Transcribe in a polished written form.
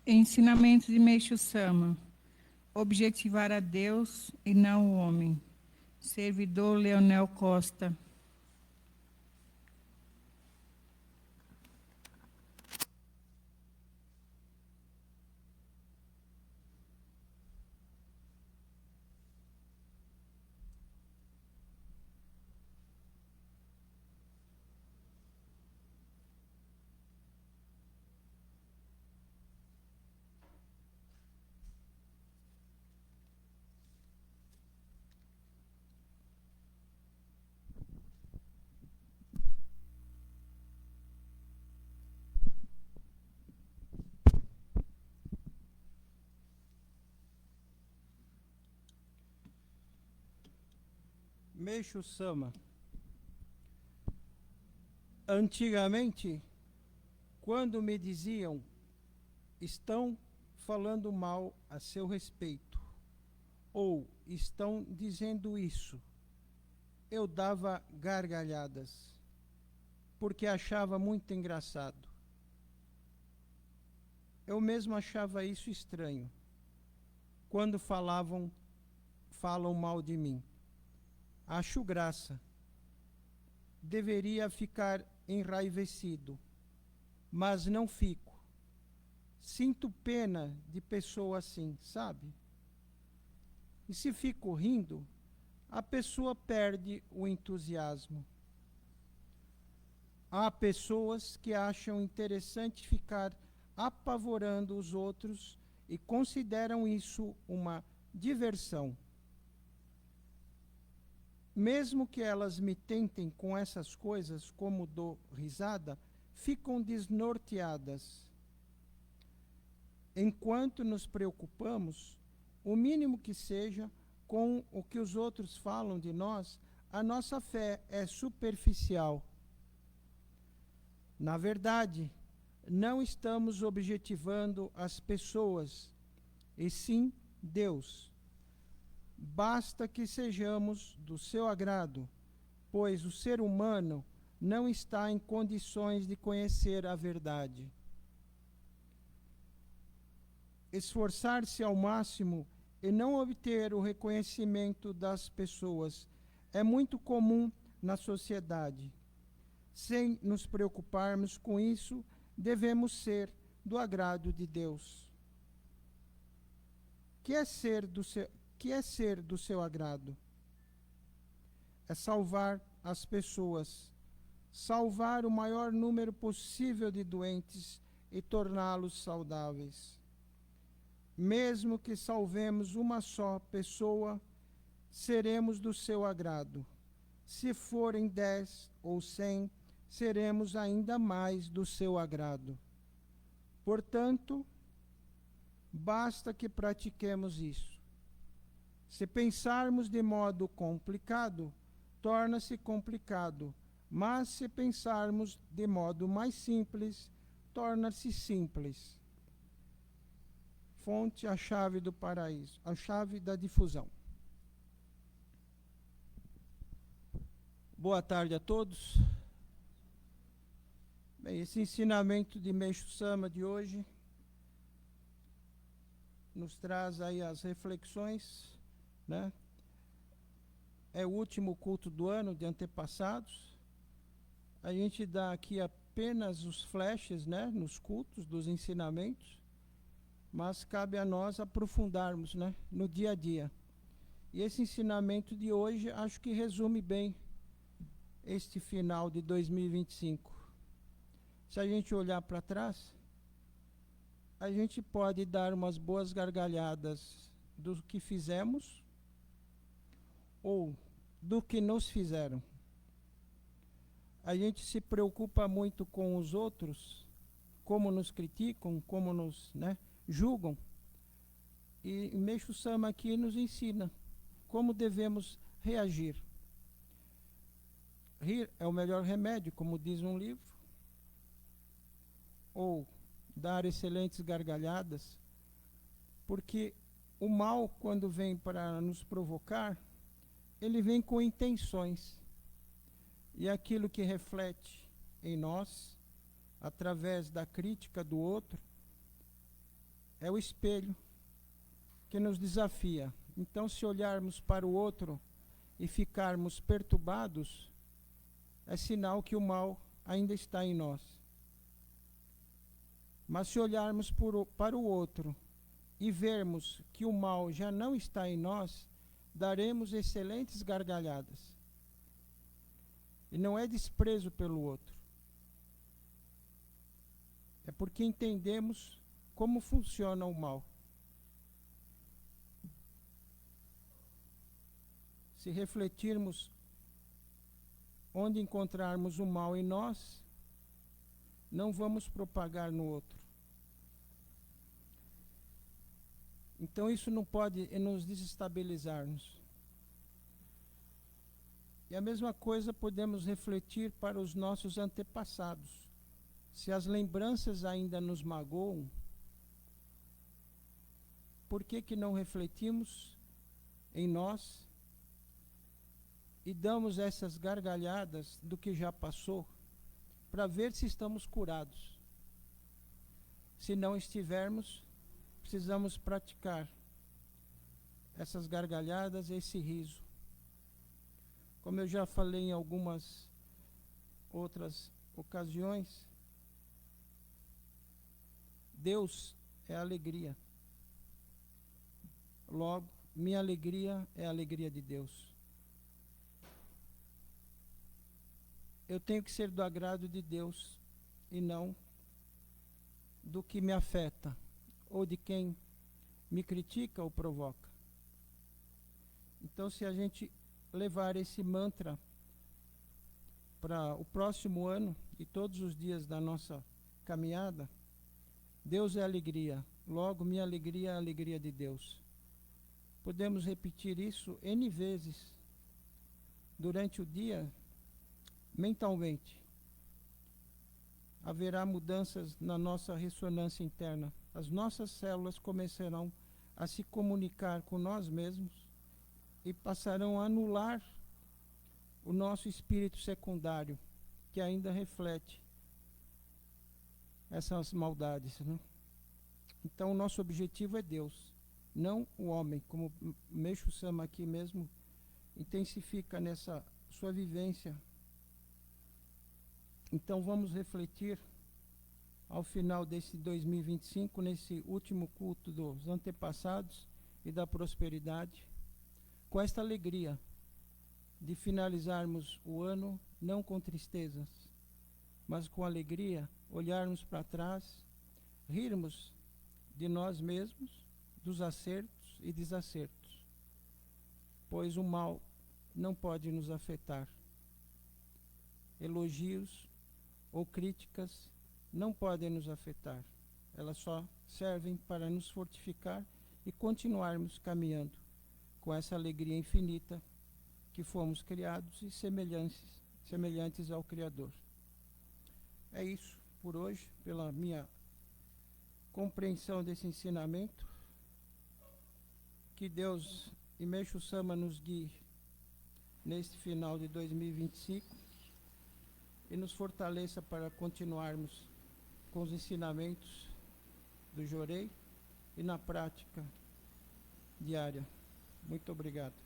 Ensinamento de Meixo Sama. Objetivar a Deus e não o homem. Servidor Leonel Costa. Meixo Sama. Antigamente, quando me diziam estão falando mal a seu respeito, ou estão dizendo isso, eu dava gargalhadas, porque achava muito engraçado. Eu mesmo achava isso estranho, quando falam mal de mim. Acho graça. Deveria ficar enraivecido, mas não fico. Sinto pena de pessoa assim, sabe? E se fico rindo, a pessoa perde o entusiasmo. Há pessoas que acham interessante ficar apavorando os outros e consideram isso uma diversão. Mesmo que elas me tentem com essas coisas, como dou risada, ficam desnorteadas. Enquanto nos preocupamos, o mínimo que seja, com o que os outros falam de nós, a nossa fé é superficial. Na verdade, não estamos objetivando as pessoas, e sim Deus. Basta que sejamos do seu agrado, pois o ser humano não está em condições de conhecer a verdade. Esforçar-se ao máximo e não obter o reconhecimento das pessoas é muito comum na sociedade. Sem nos preocuparmos com isso, devemos ser do agrado de Deus. Que é ser do seu agrado? É salvar as pessoas, salvar o maior número possível de doentes e torná-los saudáveis. Mesmo que salvemos uma só pessoa, seremos do seu agrado. Se forem 10 ou 100, seremos ainda mais do seu agrado. Portanto, basta que pratiquemos isso. Se pensarmos de modo complicado, torna-se complicado, mas se pensarmos de modo mais simples, torna-se simples. Fonte: A Chave do Paraíso, A Chave da Difusão. Boa tarde a todos. Bem, esse ensinamento de Meixo Sama de hoje nos traz aí as reflexões, né? É o último culto do ano de antepassados. A gente dá aqui apenas os flashes, né, nos cultos dos ensinamentos, mas cabe a nós aprofundarmos, né, no dia a dia. E esse ensinamento de hoje acho que resume bem este final de 2025. Se a gente olhar para trás, a gente pode dar umas boas gargalhadas do que fizemos ou do que nos fizeram. A gente se preocupa muito com os outros, como nos criticam, como nos, né, julgam. E Meixo Sama aqui nos ensina como devemos reagir. Rir é o melhor remédio, como diz um livro, ou dar excelentes gargalhadas, porque o mal, quando vem para nos provocar, ele vem com intenções. E aquilo que reflete em nós, através da crítica do outro, é o espelho que nos desafia. Então, se olharmos para o outro e ficarmos perturbados, é sinal que o mal ainda está em nós. Mas se olharmos para o outro e vermos que o mal já não está em nós, daremos excelentes gargalhadas. E não é desprezo pelo outro. É porque entendemos como funciona o mal. Se refletirmos onde encontrarmos o mal em nós, não vamos propagar no outro. Então isso não pode nos desestabilizar-nos. E a mesma coisa podemos refletir para os nossos antepassados. Se as lembranças ainda nos magoam, por que não refletimos em nós e damos essas gargalhadas do que já passou, para ver se estamos curados? Se não estivermos, precisamos praticar essas gargalhadas, esse riso. Como eu já falei em algumas outras ocasiões, Deus é alegria. Logo, minha alegria é a alegria de Deus. Eu tenho que ser do agrado de Deus e não do que me afeta ou de quem me critica ou provoca. Então, se a gente levar esse mantra para o próximo ano e todos os dias da nossa caminhada, Deus é alegria, logo minha alegria é a alegria de Deus. Podemos repetir isso N vezes durante o dia, mentalmente. Haverá mudanças na nossa ressonância interna. As nossas células começarão a se comunicar com nós mesmos e passarão a anular o nosso espírito secundário, que ainda reflete essas maldades, né? Então, o nosso objetivo é Deus, não o homem, como Meixo Sama aqui mesmo intensifica nessa sua vivência. Então, vamos refletir ao final desse 2025, nesse último culto dos antepassados e da prosperidade, com esta alegria de finalizarmos o ano não com tristezas, mas com alegria, olharmos para trás, rirmos de nós mesmos, dos acertos e desacertos, pois o mal não pode nos afetar. Elogios ou críticas não podem nos afetar. Elas só servem para nos fortificar e continuarmos caminhando com essa alegria infinita que fomos criados e semelhantes ao Criador. É isso por hoje, pela minha compreensão desse ensinamento. Que Deus e Meixo Sama nos guie neste final de 2025 e nos fortaleça para continuarmos com os ensinamentos do Jorei e na prática diária. Muito obrigado.